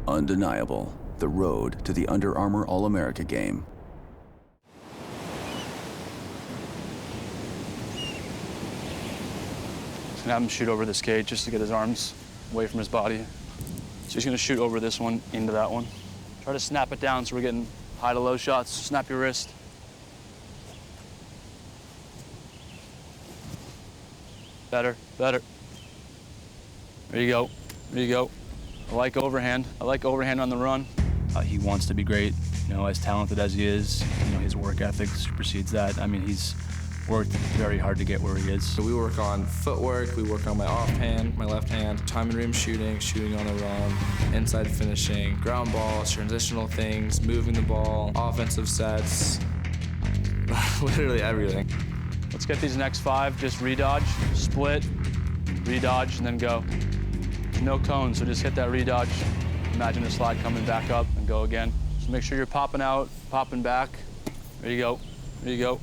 Undeniable, the road to the Under Armour All-America game. Gonna have him shoot over this cage just to get his arms away from his body. So he's gonna shoot over this one into that one. Try to snap it down so we're getting high to low shots. Snap your wrist. Better, better. There you go, there you go. I like overhand. I like overhand on the run. He wants to be great, you know, as talented as he is. You know, his work ethic supersedes that. I mean, he's worked very hard to get where he is. So we work on footwork, we work on my offhand, my left hand, time and rim shooting, shooting on the run, inside finishing, ground balls, transitional things, moving the ball, offensive sets, literally everything. Let's get these next 5, just redodge, split, redodge, and then go. No cone, so just hit that redodge. Imagine the slide coming back up and go again. Just make sure you're popping out, popping back. There you go, there you go.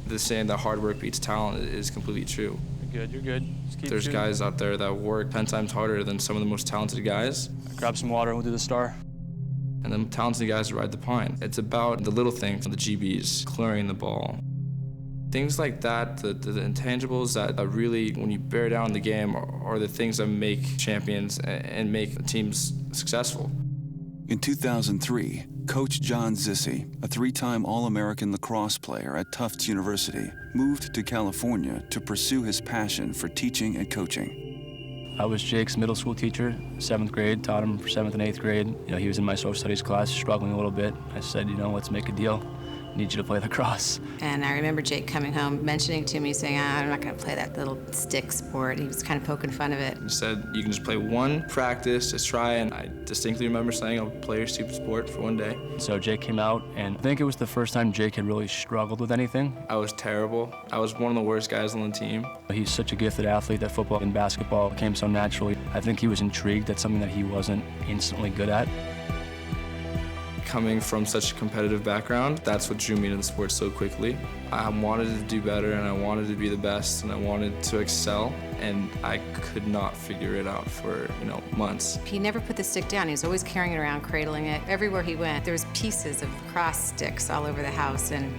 The saying that hard work beats talent is completely true. You're good, you're good. Just keep There's shooting. guys out there that work 10 times harder than some of the most talented guys. Grab some water and we'll do the star. And then talented guys ride the pine. It's about the little things, the GBs, clearing the ball. Things like that, the intangibles that really, when you bear down the game, are the things that make champions and make teams successful. In 2003, Coach John Zissi, a 3-time All-American lacrosse player at Tufts University, moved to California to pursue his passion for teaching and coaching. I was Jake's middle school teacher, 7th grade, taught him for 7th and 8th grade. You know, he was in my social studies class, struggling a little bit. I said, you know, let's make a deal. I need you to play lacrosse. And I remember Jake coming home, mentioning to me, saying, I'm not gonna play that little stick sport. He was kind of poking fun of it. He said, you can just play one practice, just try, and I distinctly remember saying, I'll play your stupid sport for one day. So Jake came out, and I think it was the first time Jake had really struggled with anything. I was terrible. I was one of the worst guys on the team. He's such a gifted athlete that football and basketball came so naturally. I think he was intrigued at something that he wasn't instantly good at. Coming from such a competitive background, that's what drew me into the sport so quickly. I wanted to do better, and I wanted to be the best, and I wanted to excel, and I could not figure it out for, months. He never put the stick down. He was always carrying it around, cradling it. Everywhere he went, there was pieces of lacrosse sticks all over the house, and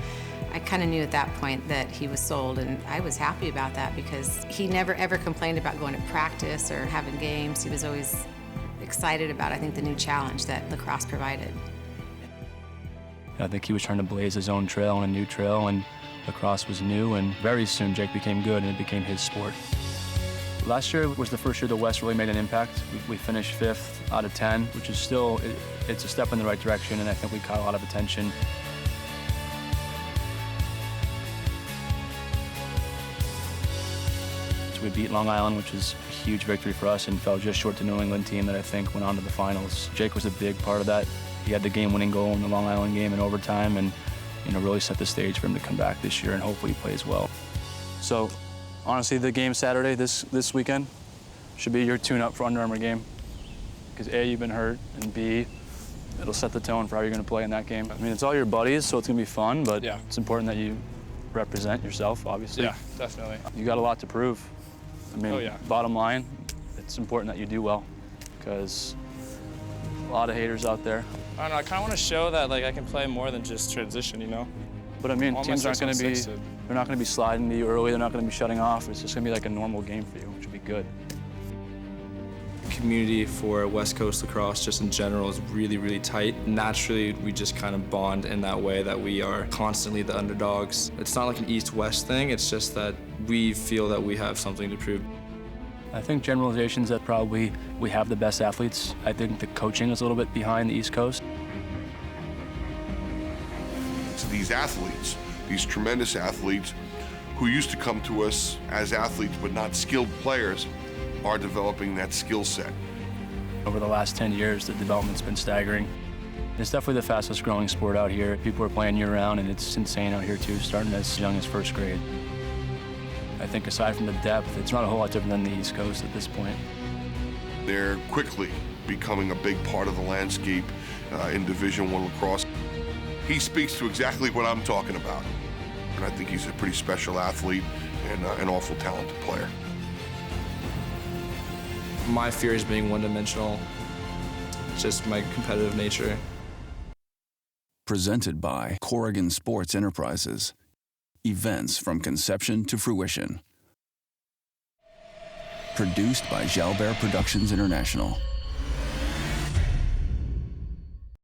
I kind of knew at that point that he was sold, and I was happy about that because he never ever complained about going to practice or having games. He was always excited about, I think, the new challenge that lacrosse provided. I think he was trying to blaze his own trail and a new trail, and lacrosse was new, and very soon Jake became good and it became his sport. Last year was the first year the West really made an impact. We finished 5th out of 10, which is still, it's a step in the right direction, and I think we caught a lot of attention. So we beat Long Island, which is a huge victory for us, and fell just short to New England team that I think went on to the finals. Jake was a big part of that. He had the game-winning goal in the Long Island game in overtime, and really set the stage for him to come back this year and hopefully he plays well. So honestly, the game Saturday, this weekend, should be your tune-up for Under Armour game. Because A, you've been hurt, and B, it'll set the tone for how you're going to play in that game. I mean, it's all your buddies, so it's going to be fun, but yeah, it's important that you represent yourself, obviously. Yeah, definitely. You got a lot to prove. I mean, oh, yeah. Bottom line, it's important that you do well, because a lot of haters out there. I don't know, I kind of want to show that I can play more than just transition, But I mean, teams aren't going to be, they're not going to be sliding to you early, they're not going to be shutting off. It's just going to be like a normal game for you, which will be good. Community for West Coast lacrosse just in general is really, really tight. Naturally, we just kind of bond in that way that we are constantly the underdogs. It's not like an East-West thing, it's just that we feel that we have something to prove. I think generalizations that probably we have the best athletes. I think the coaching is a little bit behind the East Coast. So these athletes, these tremendous athletes who used to come to us as athletes but not skilled players, are developing that skill set. Over the last 10 years, the development's been staggering. It's definitely the fastest growing sport out here. People are playing year-round, and it's insane out here too, starting as young as 1st grade. I think aside from the depth, it's not a whole lot different than the East Coast at this point. They're quickly becoming a big part of the landscape in Division I lacrosse. He speaks to exactly what I'm talking about. And I think he's a pretty special athlete and an awful talented player. My fear is being one-dimensional. just my competitive nature. Presented by Corrigan Sports Enterprises. Events from conception to fruition. Produced by Jalbert Productions International.